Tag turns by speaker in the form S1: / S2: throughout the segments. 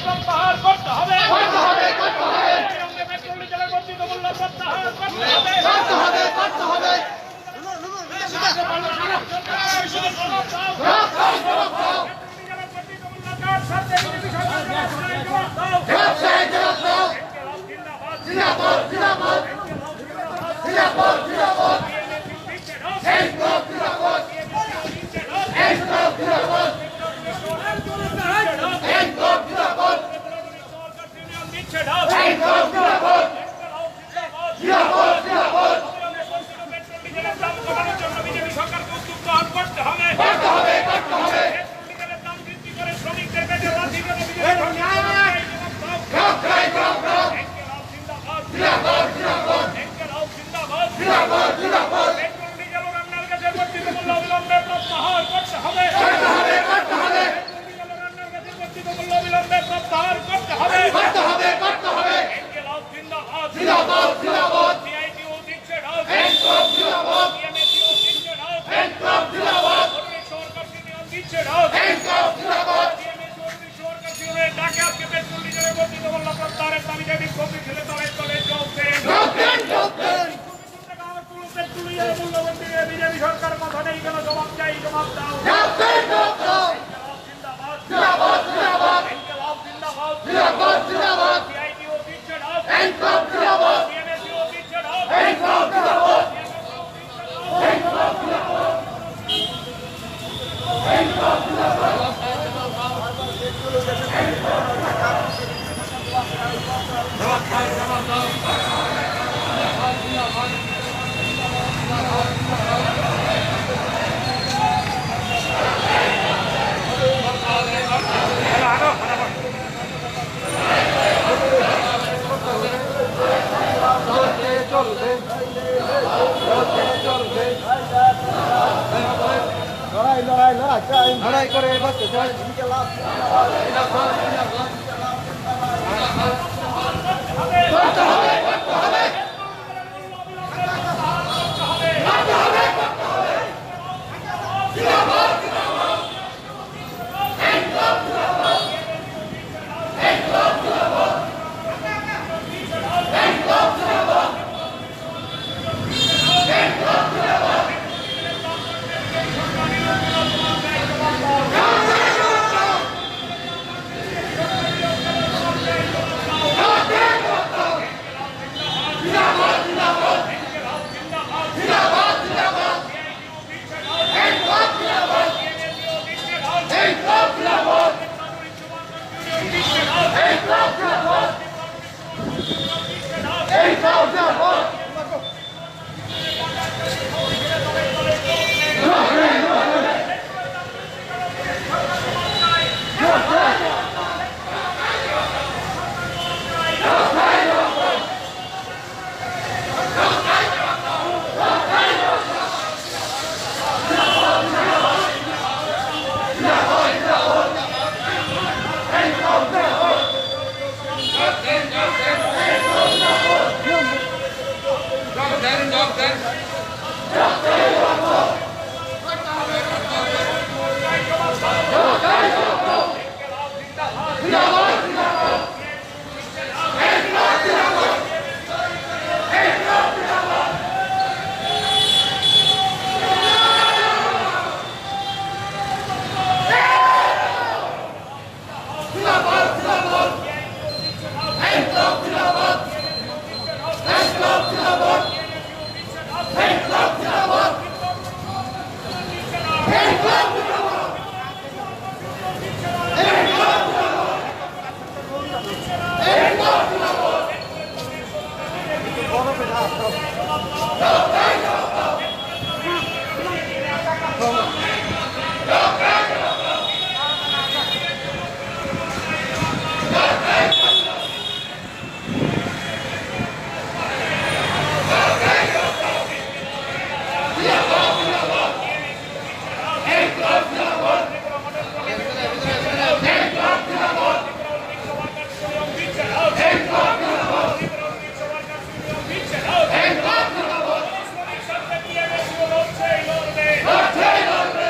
S1: প্রত্যাহার করতে হবে
S2: করতে হবে করতে হবে
S1: পেট্রোল ডিজেলের বর্ধিত মূল্য প্রত্যাহার করতে হবে
S2: করতে হবে করতে হবে ব্যবসায় জবাব দাও জিন্দাবাদ জিন্দাবাদ জিন্দাবাদ জিন্দাবাদ ইনকলাব জিন্দাবাদ ইনকলাব জিন্দাবাদ ইনকলাব জিন্দাবাদ ইনকলাব জিন্দাবাদ জিন্দাবাদ জিন্দাবাদ
S1: বিজেপি সরকারকে উদ্যোগ গ্রহণ করতে হবে
S2: করতে হবে করতে হবে
S1: পেট্রোলের দাম বৃদ্ধি করে শ্রমিকদের বেতন বৃদ্ধি করে
S2: জিন্দাবাদ জিন্দাবাদ জিন্দাবাদ জিন্দাবাদ
S1: পেট্রোল ডিজেল ও রান্নার গ্যাসের বর্ধিত মূল্য অবিলম্বে প্রত্যাহার করতে হবে
S2: করতে হবে করতে হবে
S1: ডিজেল ও রান্নার গ্যাসের বর্ধিত মূল্য অবিলম্বে প্রত্যাহার করতে হবে
S2: করতে হবে করতে হবে
S1: ইনকিলাব জিন্দাবাদ
S2: জিন্দাবাদ জিন্দাবাদ
S1: সিআইটিও দিচ্ছে রাও
S2: ইনকলাব জিন্দাবাদ
S1: টিএমএসিও দিচ্ছে রাও
S2: ইনকলাব জিন্দাবাদ
S1: সরকার ইউনিয়ন দিচ্ছে রাও
S2: ইনকলাব জিন্দাবাদ
S1: সরকার ইউনিয়নের ডাকে আজকে পেট্রোল ডিজেলের বর্ধিত মূল্য প্রত্যাহারের দাবিতে বিক্ষোভ মিছিলে তলে তলে যোগ দেন
S2: যোগ দেন
S1: বিজেপি সরকার কথা নেই কেন জবাব চাই জবাব দাও
S2: যোগ দেন যোগ দাও
S1: জিন্দাবাদ
S2: জিন্দাবাদ জিন্দাবাদ
S1: ইনকিলাব জিন্দাবাদ
S2: জিন্দাবাদ জিন্দাবাদ
S1: সিআইটিও দিচ্ছে রাও
S2: ইনকলাব জিন্দাবাদ
S1: টিএমএসিও দিচ্ছে রাও
S2: ইনকলাব জিন্দাবাদ ইনকলাব জিন্দাবাদ ইনকলাব জিন্দাবাদ
S3: লড়াই করে বাঁচতে চাই
S2: করতে হবে করতে হবে জিন্দাবাদ জিন্দাবাদ ইনকলাব জিন্দাবাদ ইনকলাব জিন্দাবাদ ইনকলাব জিন্দাবাদ ইনকলাব জিন্দাবাদ জিন্দাবাদ জিন্দাবাদ জিন্দাবাদ জিন্দাবাদ ইনকলাব জিন্দাবাদ ইনকলাব জিন্দাবাদ ইনকলাব জিন্দাবাদ ইনকলাব জিন্দাবাদ লড়ছে লড়বে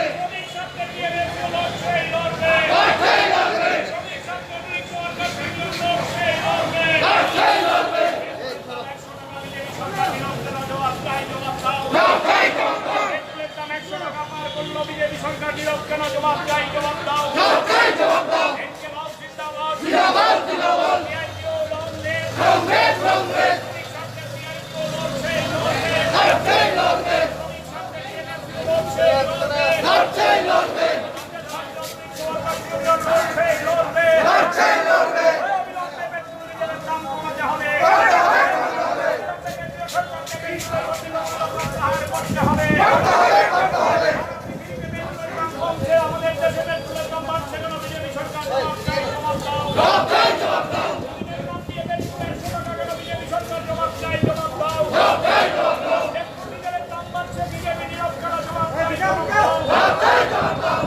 S1: বিজেপি সরকার নীরব কেন? জবাব চাই, জবাব দাও। ইনকিলাব জিন্দাবাদ। CITO লড়বে। শ্রমিক সাথে CITO লড়ছে। শ্রমিক সাথে TNF লড়ছে। অবিলম্বে পেট্রোল ডিজেলের দাম কমাতে হবে। আমাদের দেশে পেট্রোলের দাম বাড়ছে কেন? বিজেপি সরকার জবাব চাই, জবাব দাও। বিজেপি সরকার জবাব চাই, জবাব দাও। পেট্রোল ডিজেলের দাম বাড়ছে, বিজেপি নীরব কেন? জবাব চাই, জবাব দাও।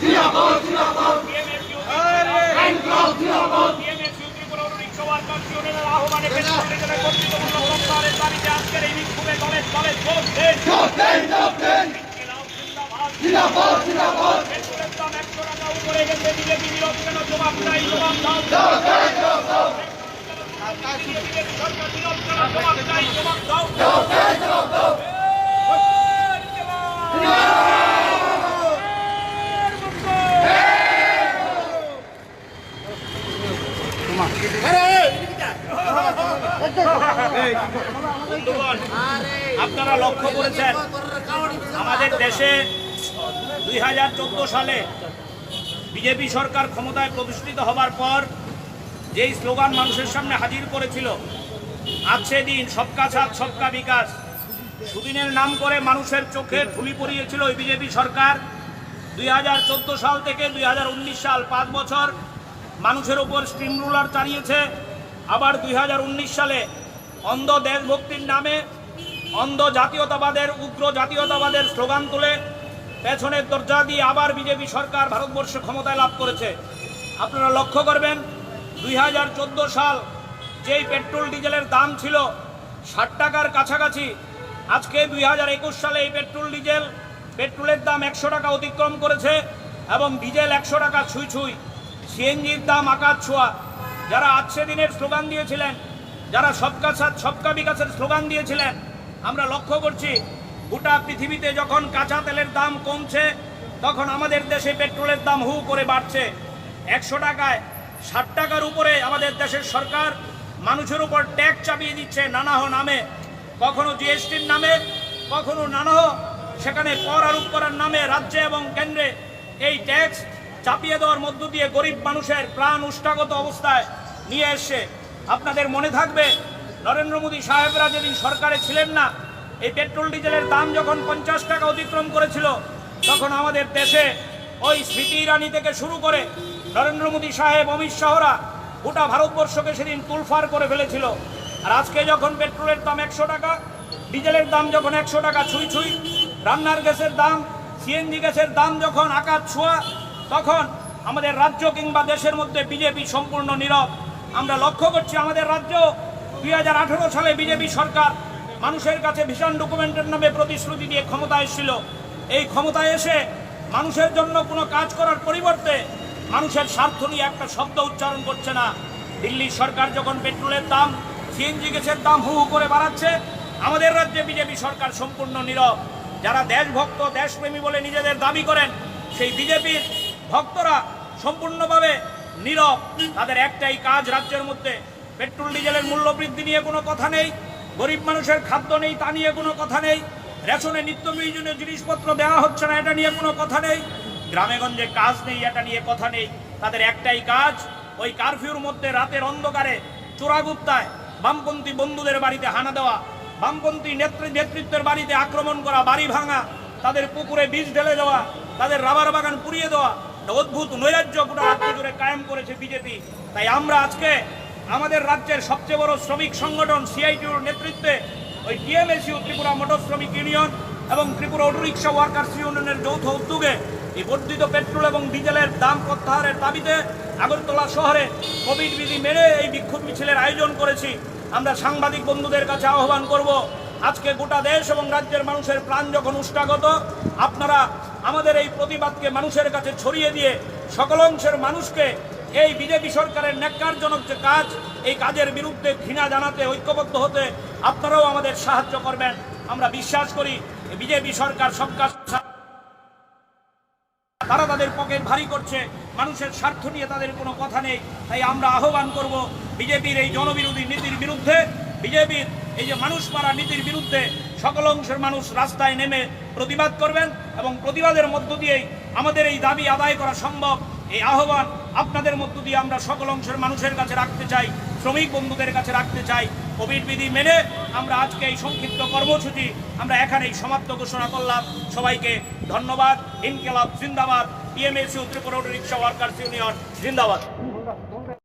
S1: জিন্দাবাদ TMSU Tripura auto rickshaw workers ইউনিয়নের আহ্বানে পেট্রোল ডিজেলের কর্তৃত্বপূর্ণ প্রত্যাহারের দাবিতে আজকের এই বিক্ষোভে দলে দলে যোগ দেন। পেট্রোলের দাম 100 টাকা উপরে গেছে, বিজেপি বিরোধ কেন? জবাব চাই, জবাব দাও। বিজেপি সরকার বিরোধ কেন? জবাব চাই, জবাব দাও। বন্ধুগণ, আপনারা লক্ষ্য করেছেন আমাদের দেশে 2014 সালে বিজেপি সরকার ক্ষমতায় প্রতিষ্ঠিত হবার পর যেই স্লোগান মানুষের সামনে হাজির করেছিল, আজকে দিন সবকা সাথ সবকা বিকাশ, সুদিনের নাম করে মানুষের চোখে ধুলি পড়িয়েছিল ওই বিজেপি সরকার। 2014 সাল থেকে 2019 সাল 5 বছর মানুষের উপর স্টিম রুলার চালিয়েছে। আবার 2019 সালে অন্ধ দেশভক্তির নামে অন্ধ জাতীয়তাবাদের, উগ্র জাতীয়তাবাদের স্লোগান তুলে পেছনের দরজা দিয়ে আবার বিজেপি সরকার ভারতবর্ষে ক্ষমতায় লাভ করেছে। আপনারা লক্ষ্য করবেন 2014 সাল যেই পেট্রোল ডিজেলের দাম ছিল 60 টাকার কাছাকাছি, আজকে 2021 সালে এই পেট্রোলের দাম 100 টাকা অতিক্রম করেছে এবং ডিজেল 100 টাকা ছুঁই ছুঁই। সিএনজির দাম আকাশ ছোঁয়া। যারা আজকে দিনের স্লোগান দিয়েছিলেন, যারা সবকা সাথ সবকা বিকাশের স্লোগান দিয়েছিলেন, আমরা লক্ষ্য করছি গোটা পৃথিবীতে যখন কাঁচা তেলের দাম কমছে তখন আমাদের দেশে পেট্রোলের দাম হু করে বাড়ছে। 100 টাকায় 60 টাকার উপরে আমাদের দেশের সরকার মানুষের উপর ট্যাক্স চাপিয়ে দিচ্ছে নানাহ নামে, কখনো জিএসটির নামে, কখনো নানাহ সেখানে কর আরোপ করার নামে রাজ্যে এবং কেন্দ্রে এই ট্যাক্স চাপিয়ে দেওয়ার মধ্য দিয়ে গরিব মানুষের প্রাণ উষ্টাগত অবস্থায় নিয়ে এসছে। আপনাদের মনে থাকবে নরেন্দ্র মোদী সাহেবরা যেদিন সরকারে ছিলেন না, এই পেট্রোল ডিজেলের দাম যখন 50 টাকা অতিক্রম করেছিল তখন আমাদের দেশে ওই স্মৃতি ইরানি থেকে শুরু করে নরেন্দ্র মোদী সাহেব, অমিত শাহরা গোটা ভারতবর্ষকে সেদিন তুলফার করে ফেলেছিল। আর আজকে যখন পেট্রোলের দাম 100 টাকা, ডিজেলের দাম যখন 100 টাকা ছুঁই ছুঁই, রান্নার গ্যাসের দাম, সিএনজি গ্যাসের দাম যখন আকাশ ছোঁয়া, তখন আমাদের রাজ্য কিংবা দেশের মধ্যে বিজেপি সম্পূর্ণ নীরব। আমরা লক্ষ্য করছি আমাদের রাজ্য 2018 সালে বিজেপি সরকার মানুষের কাছে ভিশন ডকুমেন্টের নামে প্রতিশ্রুতি দিয়ে ক্ষমতায় এসেছিল। এই ক্ষমতায় এসে মানুষের জন্য কোনো কাজ করার পরিবর্তে মানুষের স্বার্থ নিয়ে একটা শব্দ উচ্চারণ করছে না। দিল্লি সরকার যখন পেট্রোলের দাম, সিএনজি গ্যাসের দাম হু হু করে বাড়াচ্ছে, আমাদের রাজ্যে বিজেপি সরকার সম্পূর্ণ নীরব। যারা দেশভক্ত, দেশপ্রেমী বলে নিজেদের দাবি করেন, সেই বিজেপির ভক্তরা সম্পূর্ণভাবে নীরব। তাদের একটাই কাজ, রাজ্যের মধ্যে পেট্রোল ডিজেলের মূল্য বৃদ্ধি নিয়ে কোনো কথা নেই, গরিব মানুষের খাদ্য নেই তা নিয়ে কোনো কথা নেই, রেশনে নিত্য প্রয়োজনীয় জিনিসপত্র দেওয়া হচ্ছে না এটা নিয়ে কোনো কথা নেই, গ্রামেগঞ্জে কাজ নেই এটা নিয়ে কথা নেই। তাদের একটাই কাজ, ওই কারফিউর মধ্যে রাতের অন্ধকারে চোরাগুপ্তায় বামপন্থী বন্ধুদের বাড়িতে হানা দেওয়া, বামপন্থী নেতৃত্বের বাড়িতে আক্রমণ করা, বাড়ি ভাঙা, তাদের পুকুরে বীজ ঢেলে দেওয়া, তাদের রাবার বাগান পুড়িয়ে দেওয়া, অদ্ভুত নৈরাজ্য গোটা রাজ্য জুড়ে কায়েম করেছে বিজেপি। তাই আমরা আজকে আমাদের রাজ্যের সবচেয়ে বড় শ্রমিক সংগঠন সিআইটিউর নেতৃত্বে ওই টিএমএসইউ ত্রিপুরা মোটর শ্রমিক ইউনিয়ন এবং ত্রিপুরা অটো রিকশা ওয়ার্কার্স ইউনিয়নের যৌথ উদ্যোগে এই বর্ধিত পেট্রোল এবং ডিজেলের দাম প্রত্যাহারের দাবিতে আগরতলা শহরে কোভিড বিধি মেনে এই বিক্ষোভ মিছিলের আয়োজন করেছি। আমরা সাংবাদিক বন্ধুদের কাছে আহ্বান করব, আজকে গোটা দেশ এবং রাজ্যের মানুষের প্রাণ যখন উষ্টাগত, আপনারা আমাদের এই প্রতিবাদকে মানুষের কাছে ছড়িয়ে দিয়ে সকল অংশের মানুষকে এই বিজেপি সরকারের ন্যাক্কারজনক যে কাজ, এই কাজের বিরুদ্ধে ঘৃণা জানাতে, ঐক্যবদ্ধ হতে আপনারাও আমাদের সাহায্য করবেন। আমরা বিশ্বাস করি বিজেপি সরকার সব কাজ, তারা তাদের পকেট ভারী করছে, মানুষের স্বার্থ নিয়ে তাদের কোনো কথা নেই। তাই আমরা আহ্বান করব বিজেপির এই জনবিরোধী নীতির বিরুদ্ধে, বিজেপির এই যে মানুষ মারা নীতির বিরুদ্ধে সকল অংশের মানুষ রাস্তায় নেমে প্রতিবাদ করবেন এবং প্রতিবাদের মধ্য দিয়েই আমাদের এই দাবি আদায় করা সম্ভব। এই আহ্বান আপনাদের মধ্য দিয়ে আমরা সকল অংশের মানুষের কাছে রাখতে চাই, শ্রমিক বন্ধুদের কাছে রাখতে চাই। কোভিড বিধি মেনে আমরা আজকে এই সংক্ষিপ্ত কর্মসূচি আমরা এখানেই সমাপ্ত ঘোষণা করলাম। সবাইকে ধন্যবাদ। ইনকিলাব জিন্দাবাদ। TMSU Tripura auto rickshaw workers union জিন্দাবাদ।